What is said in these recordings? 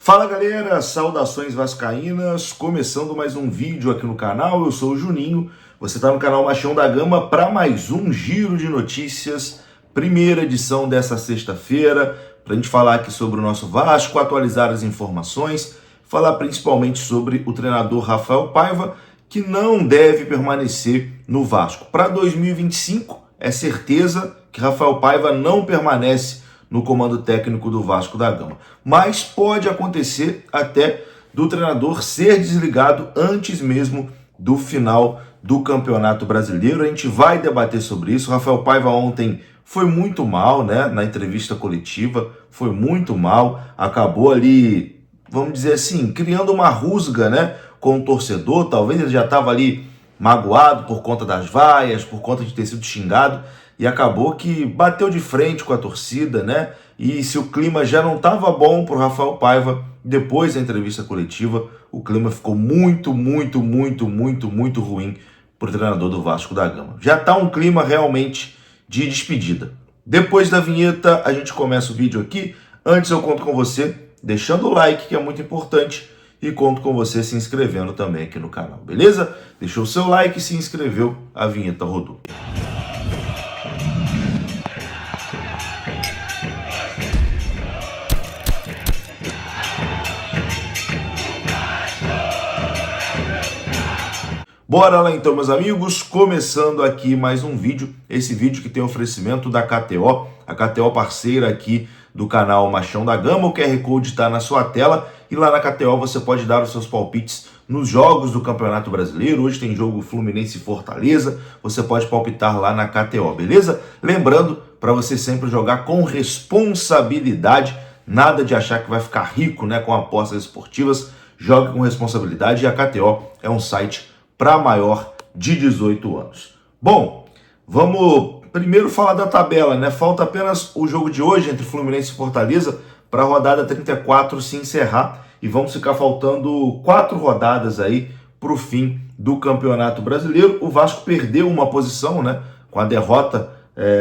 Fala galera, saudações vascaínas, começando mais um vídeo aqui no canal, eu sou o Juninho, você está no canal Machão da Gama para mais um giro de notícias, primeira edição dessa sexta-feira, para a gente falar aqui sobre o nosso Vasco, atualizar as informações, falar principalmente sobre o treinador Rafael Paiva, que não deve permanecer no Vasco. Para 2025, é certeza que Rafael Paiva não permanece no comando técnico do Vasco da Gama. Mas pode acontecer até do treinador ser desligado antes mesmo do final do Campeonato Brasileiro. A gente vai debater sobre isso. Rafael Paiva ontem foi muito mal, né? Na entrevista coletiva, foi muito mal. Acabou ali, vamos dizer assim, criando uma rusga, né, com o torcedor. Talvez ele já estava ali magoado por conta das vaias, por conta de ter sido xingado. E acabou que bateu de frente com a torcida, né? E se o clima já não estava bom para o Rafael Paiva, depois da entrevista coletiva, o clima ficou muito ruim para o treinador do Vasco da Gama. Já está um clima realmente de despedida. Depois da vinheta, a gente começa o vídeo aqui. Antes eu conto com você deixando o like, que é muito importante, e conto com você se inscrevendo também aqui no canal, beleza? Deixou o seu like e se inscreveu, a vinheta rodou. Bora lá então, meus amigos, começando aqui mais um vídeo, esse vídeo que tem oferecimento da KTO, a KTO parceira aqui do canal Machão da Gama. O QR Code está na sua tela e lá na KTO você pode dar os seus palpites nos jogos do Campeonato Brasileiro. Hoje tem jogo Fluminense e Fortaleza, você pode palpitar lá na KTO, beleza? Lembrando, para você sempre jogar com responsabilidade, nada de achar que vai ficar rico, né, com apostas esportivas, jogue com responsabilidade e a KTO é um site para maior de 18 anos. Bom, vamos primeiro falar da tabela, né? Falta apenas o jogo de hoje entre Fluminense e Fortaleza para a rodada 34 se encerrar e vamos ficar faltando 4 rodadas aí para o fim do Campeonato Brasileiro. O Vasco perdeu uma posição, né? Com a derrota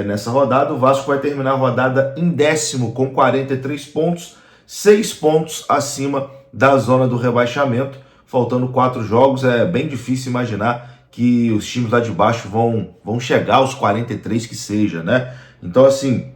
nessa rodada, o Vasco vai terminar a rodada em 10º com 43 pontos, 6 pontos acima da zona do rebaixamento. Faltando 4 jogos, é bem difícil imaginar que os times lá de baixo vão chegar aos 43 que seja, né? Então, assim,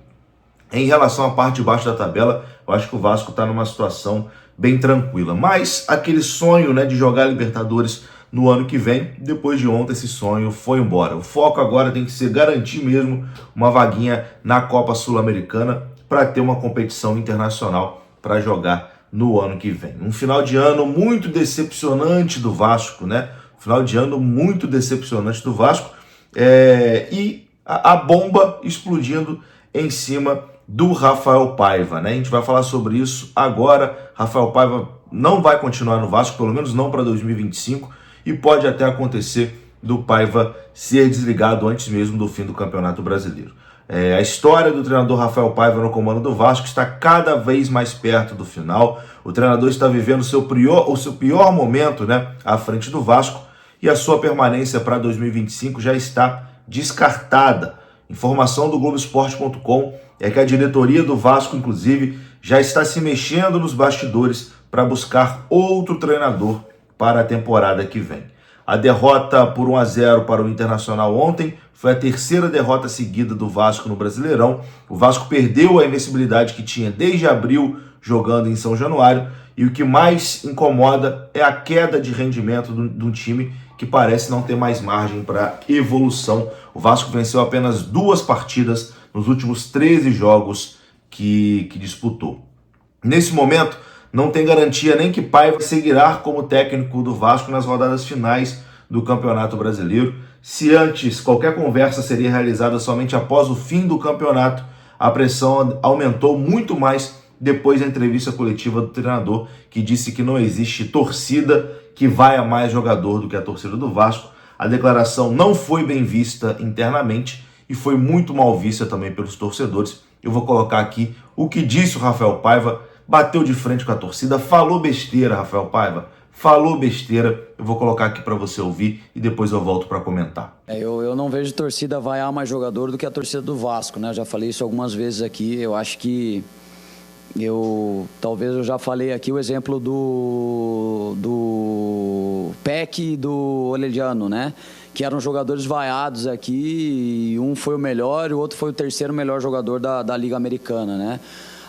em relação à parte de baixo da tabela, eu acho que o Vasco está numa situação bem tranquila. Mas aquele sonho, né, de jogar Libertadores no ano que vem, depois de ontem esse sonho foi embora. O foco agora tem que ser garantir mesmo uma vaguinha na Copa Sul-Americana para ter uma competição internacional para jogar no ano que vem. Um final de ano muito decepcionante do Vasco, né? Final de ano muito decepcionante do Vasco e a bomba explodindo em cima do Rafael Paiva, né? A gente vai falar sobre isso agora. Rafael Paiva não vai continuar no Vasco, pelo menos não para 2025, e pode até acontecer do Paiva ser desligado antes mesmo do fim do Campeonato Brasileiro. A história do treinador Rafael Paiva no comando do Vasco está cada vez mais perto do final. O treinador está vivendo o seu pior momento, né, à frente do Vasco, e a sua permanência para 2025 já está descartada. Informação do Globoesporte.com é que a diretoria do Vasco, inclusive, já está se mexendo nos bastidores para buscar outro treinador para a temporada que vem. A derrota por 1-0 para o Internacional ontem foi a terceira derrota seguida do Vasco no Brasileirão. O Vasco perdeu a invencibilidade que tinha desde abril jogando em São Januário, e o que mais incomoda é a queda de rendimento de um time que parece não ter mais margem para evolução. O Vasco venceu apenas 2 partidas nos últimos 13 jogos que disputou. Nesse momento, não tem garantia nem que Paiva seguirá como técnico do Vasco nas rodadas finais do Campeonato Brasileiro. Se antes qualquer conversa seria realizada somente após o fim do campeonato, a pressão aumentou muito mais depois da entrevista coletiva do treinador, que disse que não existe torcida que vai a mais jogador do que a torcida do Vasco. A declaração não foi bem vista internamente e foi muito mal vista também pelos torcedores. Eu vou colocar aqui o que disse o Rafael Paiva. Bateu de frente com a torcida, falou besteira, Rafael Paiva, falou besteira. Eu vou colocar aqui para você ouvir e depois eu volto para comentar. Eu não vejo torcida vaiar mais jogador do que a torcida do Vasco, né? Eu já falei isso algumas vezes aqui. Eu acho que Talvez eu já falei aqui o exemplo do Peck e do Orelhano, né? Que eram jogadores vaiados aqui, e um foi o melhor e o outro foi o terceiro melhor jogador da Liga Americana, né?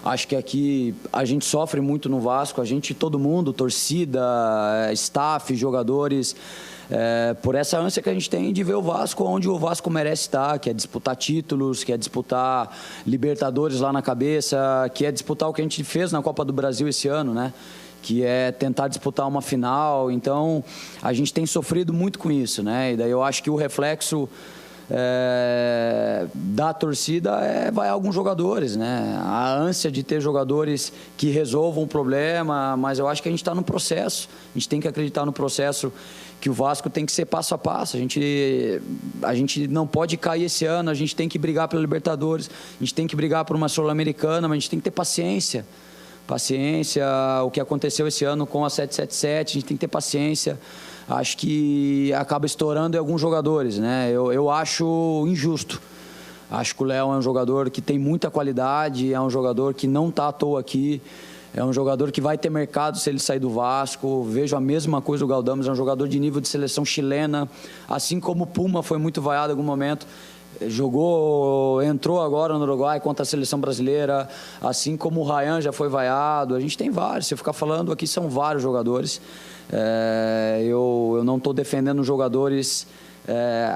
Acho que aqui a gente sofre muito no Vasco, todo mundo, torcida, staff, jogadores, por essa ânsia que a gente tem de ver o Vasco onde o Vasco merece estar, que é disputar títulos, que é disputar Libertadores lá na cabeça, que é disputar o que a gente fez na Copa do Brasil esse ano, né? Que é tentar disputar uma final. Então, a gente tem sofrido muito com isso, né? E daí eu acho que o reflexo da torcida vai a alguns jogadores, né? A ânsia de ter jogadores que resolvam o problema, mas eu acho que a gente está no processo, a gente tem que acreditar no processo, que o Vasco tem que ser passo a passo, a gente não pode cair esse ano, a gente tem que brigar pela Libertadores, a gente tem que brigar por uma Sul-Americana, mas a gente tem que ter paciência, o que aconteceu esse ano com a 777, a gente tem que ter paciência. Acho que acaba estourando em alguns jogadores, né? Eu acho injusto. Acho que o Léo é um jogador que tem muita qualidade, é um jogador que não está à toa aqui, é um jogador que vai ter mercado se ele sair do Vasco. Vejo a mesma coisa do Galdames, é um jogador de nível de seleção chilena, assim como o Puma foi muito vaiado em algum momento. Entrou agora no Uruguai contra a seleção brasileira, assim como o Ryan já foi vaiado. A gente tem vários, se eu ficar falando aqui, são vários jogadores. Eu não estou defendendo jogadores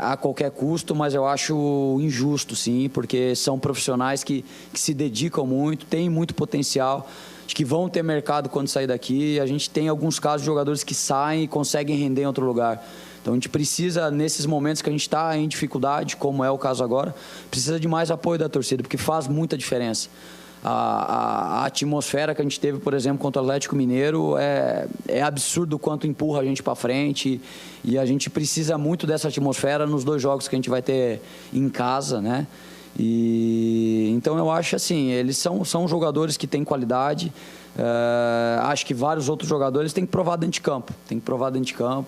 a qualquer custo, mas eu acho injusto, sim, porque são profissionais que se dedicam muito, têm muito potencial, acho que vão ter mercado quando sair daqui. A gente tem alguns casos de jogadores que saem e conseguem render em outro lugar. Então a gente precisa, nesses momentos que a gente está em dificuldade, como é o caso agora, precisa de mais apoio da torcida, porque faz muita diferença. A atmosfera que a gente teve, por exemplo, contra o Atlético Mineiro é absurdo o quanto empurra a gente para frente, e a gente precisa muito dessa atmosfera nos 2 jogos que a gente vai ter em casa, né? Então eu acho assim, eles são jogadores que têm qualidade. Acho que vários outros jogadores têm que provar dentro de campo.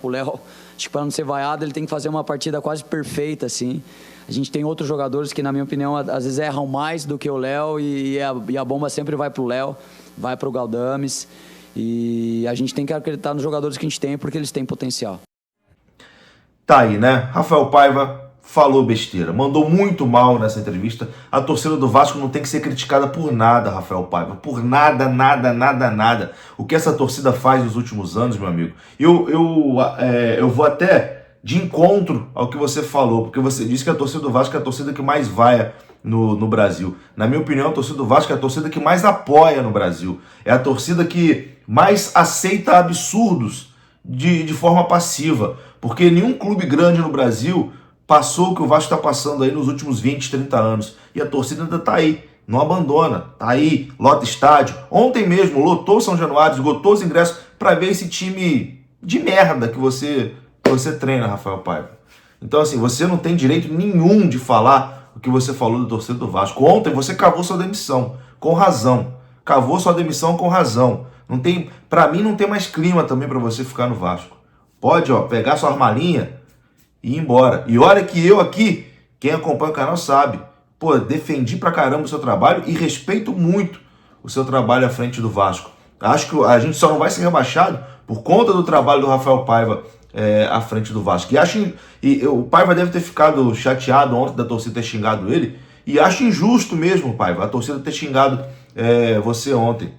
O Léo, acho que para não ser vaiado, ele tem que fazer uma partida quase perfeita, assim. A gente tem outros jogadores que, na minha opinião, às vezes erram mais do que o Léo, e a bomba sempre vai para o Léo, vai para o Galdames. E a gente tem que acreditar nos jogadores que a gente tem, porque eles têm potencial. Tá aí, né? Rafael Paiva falou besteira, mandou muito mal nessa entrevista. A torcida do Vasco não tem que ser criticada por nada, Rafael Paiva, por nada, nada, nada, nada. O que essa torcida faz nos últimos anos, meu amigo, eu vou até de encontro ao que você falou, porque você disse que a torcida do Vasco é a torcida que mais vaia no Brasil. Na minha opinião, a torcida do Vasco é a torcida que mais apoia no Brasil. É a torcida que mais aceita absurdos de forma passiva, porque nenhum clube grande no Brasil passou o que o Vasco está passando aí nos últimos 20, 30 anos. E a torcida ainda está aí, não abandona, tá aí, lota estádio. Ontem mesmo lotou São Januário, esgotou os ingressos para ver esse time de merda que você treina, Rafael Paiva. Então assim, você não tem direito nenhum de falar o que você falou do torcedor do Vasco. Ontem você cavou sua demissão, com razão. Cavou sua demissão com razão. Não tem, para mim não tem mais clima também para você ficar no Vasco. Pode, pegar sua armalinha e ir embora. E olha que eu aqui, quem acompanha o canal sabe, defendi pra caramba o seu trabalho e respeito muito o seu trabalho à frente do Vasco. Acho que a gente só não vai ser rebaixado por conta do trabalho do Rafael Paiva à frente do Vasco. O Paiva deve ter ficado chateado ontem da torcida ter xingado ele, e acho injusto mesmo, Paiva, a torcida ter xingado você ontem.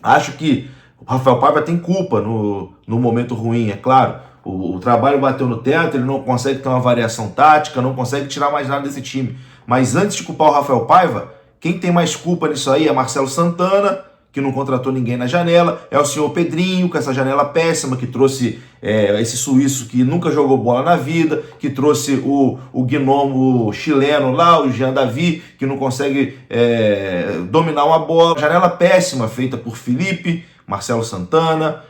Acho que o Rafael Paiva tem culpa no momento ruim, é claro. O trabalho bateu no teto, ele não consegue ter uma variação tática, não consegue tirar mais nada desse time. Mas antes de culpar o Rafael Paiva, quem tem mais culpa nisso aí é Marcelo Santana, que não contratou ninguém na janela, é o senhor Pedrinho, com essa janela péssima, que trouxe esse suíço que nunca jogou bola na vida, que trouxe o gnomo chileno lá, o Jean Davi, que não consegue dominar uma bola. Janela péssima, feita por Felipe, Marcelo Santana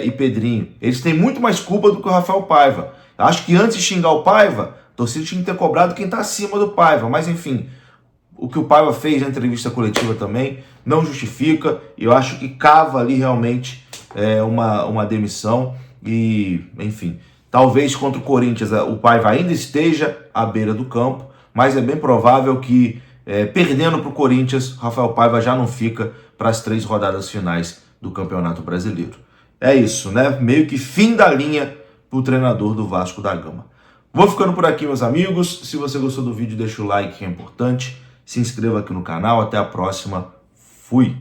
e Pedrinho. Eles têm muito mais culpa do que o Rafael Paiva. Acho que antes de xingar o Paiva, a torcida tinha que ter cobrado quem está acima do Paiva, mas enfim, o que o Paiva fez na entrevista coletiva também não justifica, e eu acho que cava ali realmente uma demissão. E, enfim, talvez contra o Corinthians o Paiva ainda esteja à beira do campo, mas é bem provável que, perdendo para o Corinthians, Rafael Paiva já não fica para as 3 rodadas finais do Campeonato Brasileiro. É isso, né? Meio que fim da linha para o treinador do Vasco da Gama. Vou ficando por aqui, meus amigos. Se você gostou do vídeo, deixa o like, que é importante. Se inscreva aqui no canal. Até a próxima. Fui!